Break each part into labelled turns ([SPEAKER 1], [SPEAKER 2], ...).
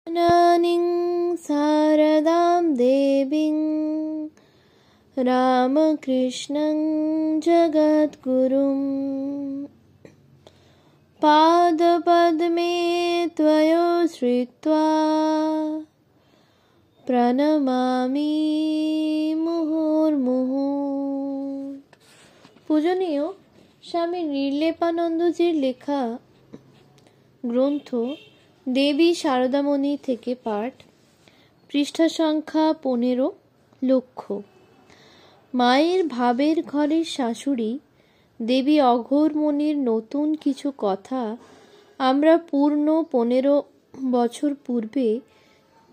[SPEAKER 1] जननीं शारदां देवीं रामकृष्णं जगद्गुरुं पादपद्मे त्वयोश्रित्वा प्रणमामि मुहुर्मुहुः। পূজনীয় স্বামী নির্লেপানন্দজির লেখা গ্রন্থ দেবী শারদামণি থেকে পাঠ, পৃষ্ঠা সংখ্যা 15। লক্ষ্য: মায়ের ভাবের ঘরের শাশুড়ি দেবী অঘোরমণির নতুন কিছু কথা আমরা পূর্ণ 15 বছর পূর্বে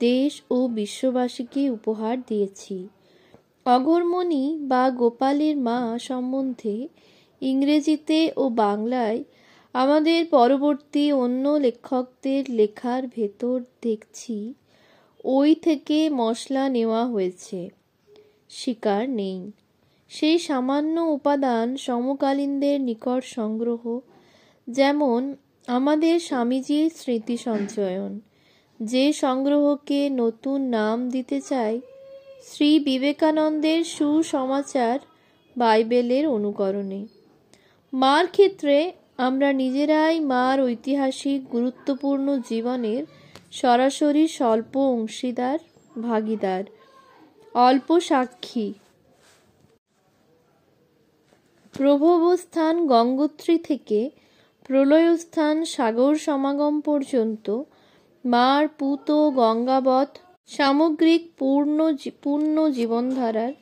[SPEAKER 1] দেশ ও বিশ্ববাসীকে উপহার দিয়েছি। অঘোরমণি বা গোপালের মা সম্বন্ধে ইংরেজিতে ও বাংলায় আমাদের পরবর্তী অন্য লেখকদের লেখার ভেতর দেখছি ওই থেকে মশলা নেওয়া হয়েছে, স্বীকার নেই। সেই সামান্য উপাদান সমকালীনদের নিকট সংগ্রহ, যেমন আমাদের স্বামীজির স্মৃতি সঞ্চয়ন, যে সংগ্রহকে নতুন নাম দিতে চাই শ্রী বিবেকানন্দের সুসমাচার বাইবেলের অনুকরণে। মার ক্ষেত্রে আমরা নিজেরাই মার ঐতিহাসিক গুরুত্বপূর্ণ জীবনের সরাসরি স্বল্প অংশীদার, ভাগীদার, অল্প সাক্ষী। প্রভবস্থান গঙ্গোত্রী থেকে প্রলয়স্থান সাগর সমাগম পর্যন্ত মার পূত গঙ্গাবৎ সামগ্রিক পূর্ণ জীবনধারার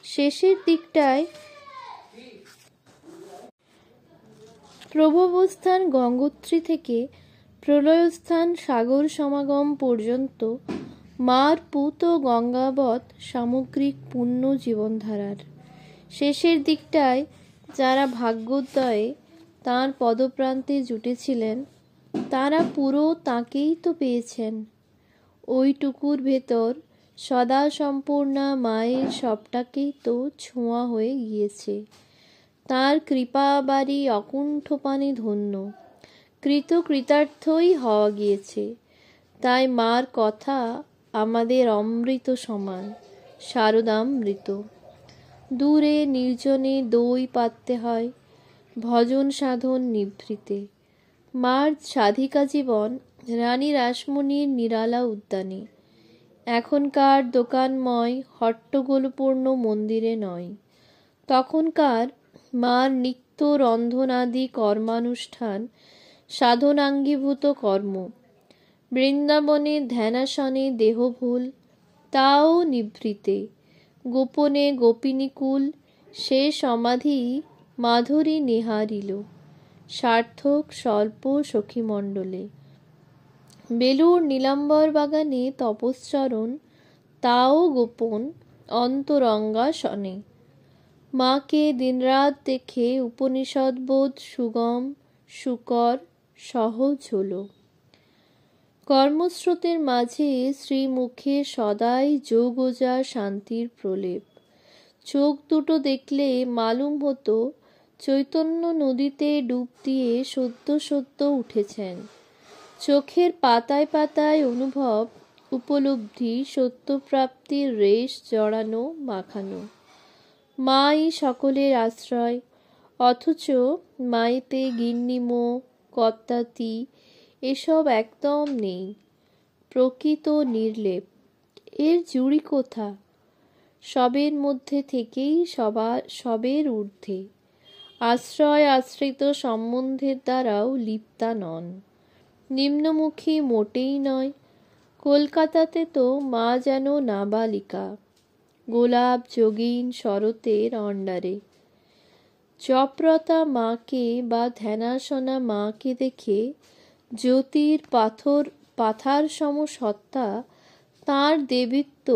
[SPEAKER 1] শেষের দিকটায় প্রভবস্থান গঙ্গোত্রী থেকে প্রলয়স্থান সাগর সমাগম পর্যন্ত মার পূত গঙ্গাবৎ সামগ্রিক পূর্ণ জীবনধারার শেষের দিকটায় যারা ভাগ্যোদয়ে তাঁর পদপ্রান্তে জুটেছিলেন, তাঁরা পুরো তাঁকেই তো পেয়েছেন। ওইটুকুর ভেতর সদা সম্পূর্ণা মায়ের সবটাকেই তো ছোঁয়া হয়ে গিয়েছে। তাঁর কৃপাবারী অকুণ্ঠপানে ধন্য, কৃতার্থই হওয়া গিয়েছে। তাই মার কথা আমাদের অমৃত সমান, শারদামৃত। দূরে নির্জনে দই পাততে হয়, ভজন সাধন নিভৃতে। মার সাধিকা জীবন রানী রাসমণির নিরালা উদ্যানে, এখনকার দোকানময় হট্টগোলপূর্ণ মন্দিরে নয়। তখনকার মার নিত্য রন্ধনাদি কর্মানুষ্ঠান সাধনাঙ্গীভূত কর্ম। বৃন্দাবনে ধ্যানাসনে দেহভুল, তাও নিভৃতে। গোপনে গোপিনীকুল সে সমাধি মাধুরী নিহারিল, সার্থক স্বল্প সখীমণ্ডলে। বেলুর নীলাম্বর বাগানে তপশ্চরণ, তাও গোপন অন্তরঙ্গাসনে। মাকে দিনরাত দেখে উপনিষদবোধ সুগম সুকর সহজ হল। কর্মস্রোতের মাঝে শ্রীমুখে সদাই যোগজা শান্তির প্রলেপ। চোখ দুটো দেখলে মালুম হতো চৈতন্য নদীতে ডুব দিয়ে সদ্য সদ্য উঠেছেন। চোখের পাতায় পাতায় অনুভব, উপলব্ধি, সত্যপ্রাপ্তির রেশ জড়ানো মাখানো। মাই সকলের আশ্রয়, অথচ মায়েতে গিন্নিমো কর্তাতি এসব একদম নেই। প্রকৃত নির্লেপ, এর জুড়ি কোথা? সবের মধ্যে থেকেই সবের ঊর্ধ্বে। আশ্রয় আশ্রিত সম্বন্ধের দ্বারাও লিপ্তা নন, নিম্নমুখী মোটেই নয়। কলকাতাতে তো মা যেন নাবালিকা, গোলাপ যোগীন শরতের অন্ডারে। জপরতা মাকে বা ধ্যানাসনা মাকে দেখে জ্যোতির পাথার সম সত্তা, তাঁর দেবীত্ব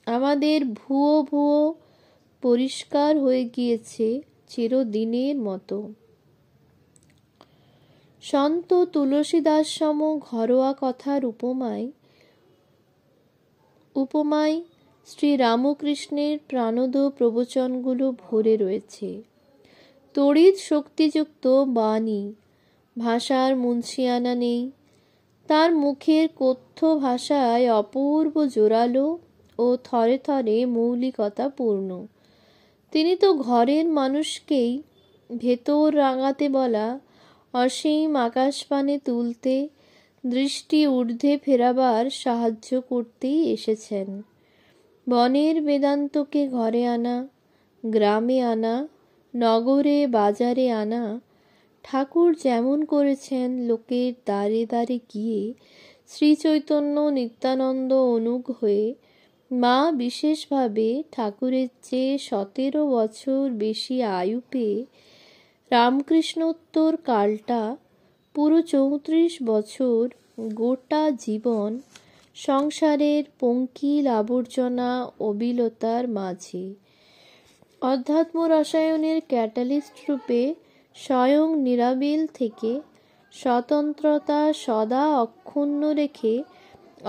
[SPEAKER 1] আমাদের ভুয়ো ভুয়ো পরিষ্কার হয়ে গিয়েছে চিরদিনের মতো। সন্ত তুলসীদাস সম ঘরোয়া কথার উপমায় শ্রীরামকৃষ্ণের প্রাণদ প্রবচনগুলো ভরে রয়েছে। তড়িৎ শক্তিযুক্ত বাণী, ভাষার মুন্সিয়ানা নেই, তার মুখের কথ্য ভাষায় অপূর্ব জোরালো ও থরে থরে মৌলিকতা পূর্ণ। তিনি তো ঘরের মানুষকেই ভেতর রাঙাতে বলা, অসীম আকাশপানে তুলতে, দৃষ্টি ঊর্ধ্বে ফেরাবার সাহায্য করতেই এসেছেন। বনের বেদান্তকে ঘরে আনা, গ্রামে আনা, নগরে বাজারে আনা, ঠাকুর যেমন করেছেন লোকের দ্বারে দ্বারে গিয়ে শ্রীচৈতন্য নিত্যানন্দ অনুগ হয়ে, মা বিশেষভাবে ঠাকুরের চেয়ে 17 বছর বেশি আয়ু পেয়ে রামকৃষ্ণোত্তর কালটা পুরো 34 বছর গোটা জীবন সংসারের পঙ্কিল আবর্জনা অবিলতার মাঝে অধ্যাত্ম রসায়নের ক্যাটালিস্ট রূপে স্বয়ং নিরাবিল থেকে স্বতন্ত্রতা সদা অক্ষুণ্ণ রেখে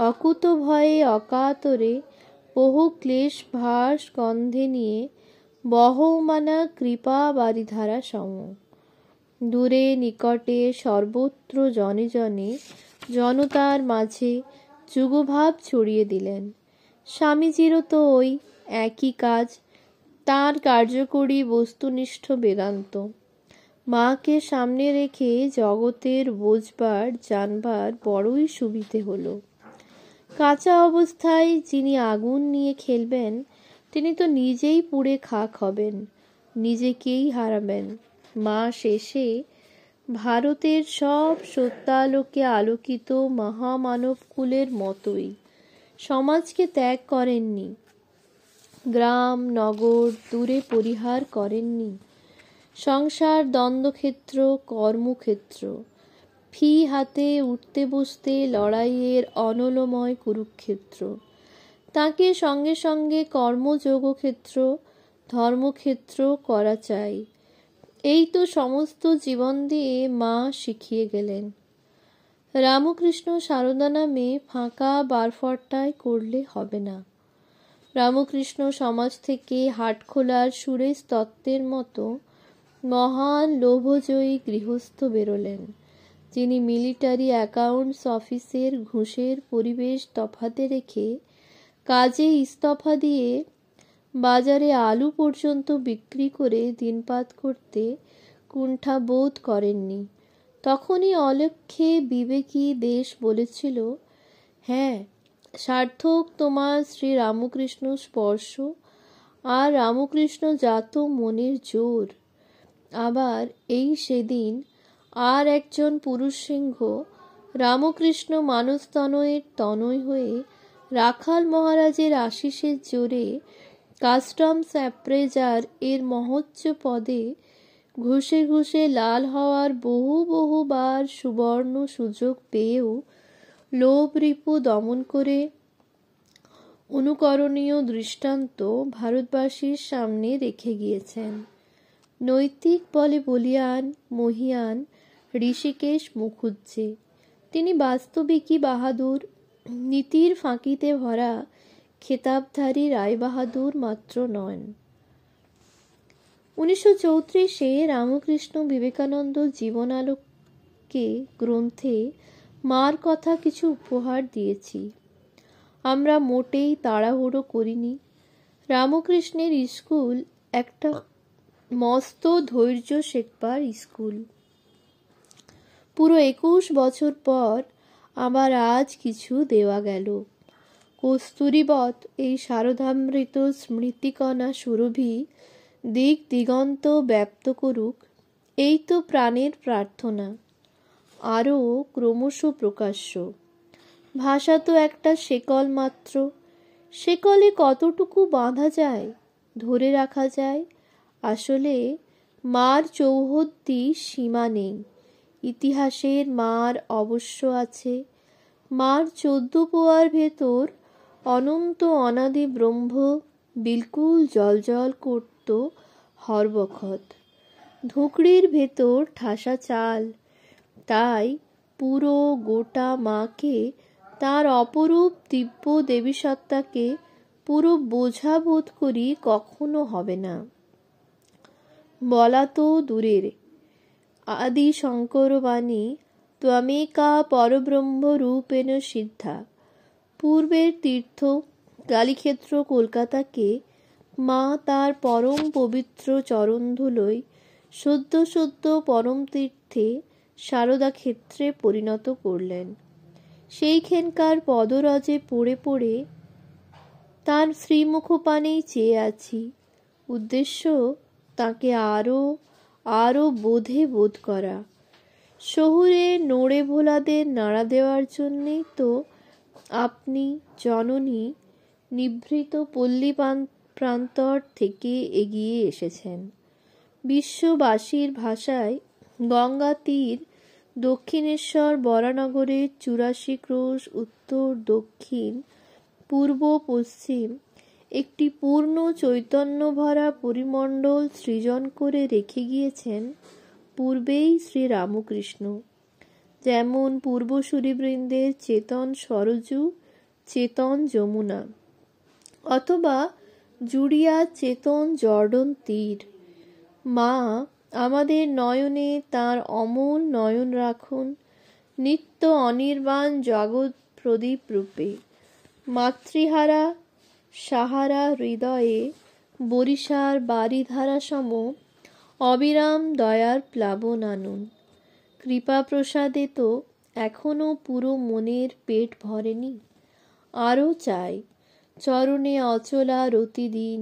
[SPEAKER 1] অকুত ভয়ে অকাতরে বহু ক্লেশ ভার স্কন্ধে নিয়ে বহমানা কৃপা বারিধারা সম, দূরে নিকটে সর্বত্র জনে জনে জনতার মাঝে যুগভাব ছড়িয়ে দিলেন। স্বামীজিরও তো ওই একই কাজ, তাঁর কার্যকরী বস্তুনিষ্ঠ বেদান্ত। মাকে সামনে রেখে জগতের বোঝবার জানবার বড়ই সুবিধে হলো। কাঁচা অবস্থায় যিনি আগুন নিয়ে খেলবেন তিনি তো নিজেই পুড়ে খাক হবেন, নিজেকেই হারাবেন। মা শেষে ভারতের সব সত্যালোকে আলোকিত মহামানবকুলের মতোই সমাজকে ত্যাগ করেননি, গ্রাম নগর দূরে পরিহার করেননি। সংসার দ্বন্দ্বক্ষেত্র, কর্মক্ষেত্র, ফি হাতে উঠতে বসতে লড়াইয়ের অনলময় কুরুক্ষেত্র। তাকে সঙ্গে সঙ্গে কর্মযোগক্ষেত্র, ধর্মক্ষেত্র করা চাই। এই তো সমস্ত জীবন দিয়ে মা শিখিয়ে গেলেন। রামকৃষ্ণ সারদা নামে ফাঁকা বারফরটায় করলে হবে না। রামকৃষ্ণ সমাজ থেকে হাটখোলার সুরেশ তত্ত্বের মতো মহান লোভজয়ী গৃহস্থ বেরোলেন, যিনি মিলিটারি অ্যাকাউন্টস অফিসের ঘুষের পরিবেশ তফাতে রেখে কাজে ইস্তফা দিয়ে বাজারে আলু পর্যন্ত বিক্রি করে দিনপাত করতে কুণ্ঠা বোধ করেননি। তখনই অলক্ষ্যে বিবেকী দেশ বলেছিল, হ্যাঁ, সার্থক তোমার শ্রী রামকৃষ্ণ স্পর্শ আর রামকৃষ্ণ জাত মনের জোর। আবার এই সেদিন আর একজন পুরুষ সিংহ রামকৃষ্ণ মানস্তনয়ের তনয় হয়ে রাখাল মহারাজের আশিসের জোরে কাস্টমস অ্যাপ্রেজার এর মহোচ্চ পদে ঘুষে ঘুষে লাল হওয়ার বহুবার সুবর্ণ সুযোগ পেয়েও লোভ রিপু দমন করে অনুকরণীয় দৃষ্টান্ত ভারতবাসীর সামনে রেখে গিয়েছেন। নৈতিক বলে বলিয়ান মহিয়ান ঋষিকেশ মুখুজ্জে। তিনি বাস্তবিকই বাহাদুর, নীতির ফাঁকিতে ভরা খেতাবধারী রায়বাহাদুর মাত্র নন। 1934-এ রামকৃষ্ণ বিবেকানন্দ জীবনালোকে গ্রন্থে মার কথা কিছু উপহার দিয়েছি। আমরা মোটেই তাড়াহুড়ো করিনি। রামকৃষ্ণের স্কুল একটা মস্ত ধৈর্য শেখবার স্কুল। পুরো 21 বছর পর আবার আজ কিছু দেওয়া গেল। কস্তুরীবৎ এই শারদামৃত স্মৃতিকণা সুরভি দিক দিগন্ত ব্যাপ্ত করুক, এই তো প্রাণের প্রার্থনা। আরও ক্রমশ প্রকাশ্য। ভাষা তো একটা শেকল মাত্র। শেকলে কতটুকু বাঁধা যায়, ধরে রাখা যায়? আসলে মার চৌহদ্দি সীমা নেই। ইতিহাসের মার অবশ্য আছে। মার 14 পোয়ার ভেতর অনন্ত অনাদি ব্রহ্ম বিলকুল জলজল করত হরবখত। ধুকড়ির ভেতর ঠাসা চাল। তাই পুরো গোটা মাকে, তার অপরূপ দিব্য দেবীসত্তাকে পুরো বোঝা বোধ করি কখনো হবে না। বলা তো দূরের, আদি শঙ্করবাণী ত্বমেকা পরব্রহ্মরূপেণ সিদ্ধা। পূর্বের তীর্থ কালীক্ষেত্র কলকাতাকে মা তার পরম পবিত্র চরণধুলোয় সদ্য সদ্য পরম তীর্থে সারদা ক্ষেত্রে পরিণত করলেন। সেইখানকার পদরজে পড়ে পড়ে তার শ্রীমুখপানেই চেয়ে আছি। উদ্দেশ্য তাকে আরো বোধ করা। শহুরে নড়ে ভোলাদের নাড়া দেওয়ার জন্যেই তো আপনি জননী নিভৃত পল্লী প্রান্তর থেকে এগিয়ে এসেছেন। বিশ্ববাসীর ভাষায় গঙ্গা তীর দক্ষিণেশ্বর বরানগরের 84 ক্রোশ উত্তর দক্ষিণ পূর্ব পশ্চিম একটি পূর্ণ চৈতন্য ভরা পরিমণ্ডল সৃজন করে রেখে গিয়েছেন পূর্বেই শ্রী রামকৃষ্ণ। যেমন পূর্বসূরিবৃন্দের চেতন সরযূ, চেতন যমুনা, অথবা জুড়িয়া চেতন জর্ডন তীর। মা আমাদের নয়নে তাঁর অমল নয়ন রাখুন, নিত্য অনির্বাণ জগৎ প্রদীপ রূপে। মাতৃহারা সাহারা হৃদয়ে বরিশার বারিধারা সম অবিরাম দয়ার প্লাবন আনুন। কৃপা প্রসাদে তো এখনো পুরো মনের পেট ভরেনি, আরও চাই। চরণে অচলা রতিদিন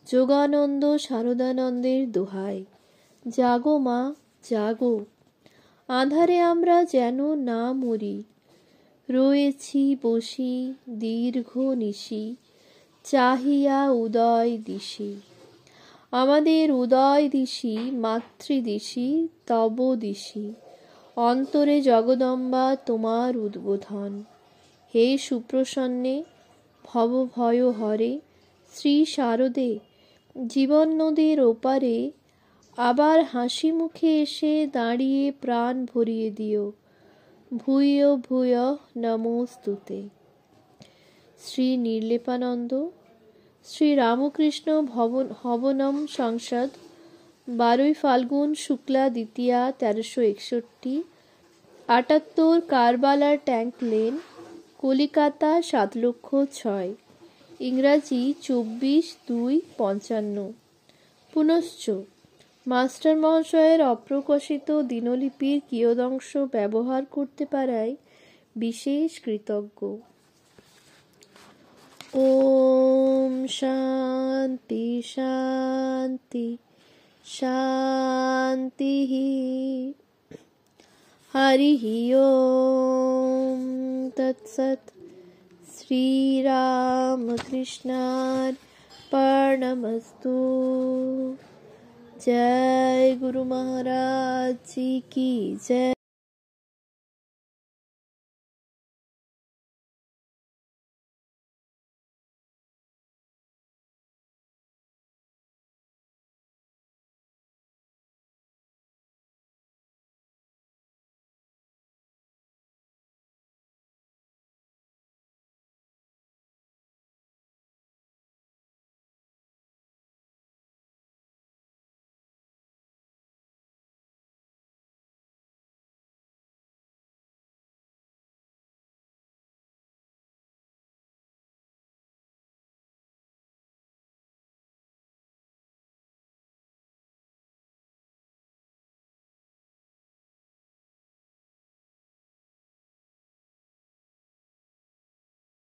[SPEAKER 1] যোগানন্দ শারদানন্দের দোহাই। জাগো মা জাগো, আঁধারে আমরা যেন না মরি। রয়েছি বসি দীর্ঘ নিশি, চাহিয়া উদয় দিশি। আমাদের উদয় দিশি মাতৃদিশি তব দিশি। অন্তরে জগদম্বা তোমার উদ্বোধন। হে সুপ্রসন্নে ভবভয় হরে শ্রী শারদে, জীবন নদীর ওপারে আবার হাসি মুখে এসে দাঁড়িয়ে প্রাণ ভরিয়ে দিও। ভূয় ভূয় নমোস্তুতে। শ্রী নির্লেপানন্দ, শ্রী রামকৃষ্ণ ভবনম সংসদ, 12 ফাল্গুন শুক্লা দ্বিতীয়া 1361, 78 কারবালার ট্যাঙ্ক লেন, কলিকাতা 7,06,000। ইংরাজি 24/2/55। পুনশ্চ মাস্টার মহাশয়ের অপ্রকাশিত দিনলিপির কিয়দংশ ব্যবহার করতে পারায় বিশেষ কৃতজ্ঞ। ওম শান্তি শান্তি শান্তি। হরি ওম তৎসৎ। श्रीरामकृष्णार्पणमस्तु। जय गुरु महाराज जी की जय।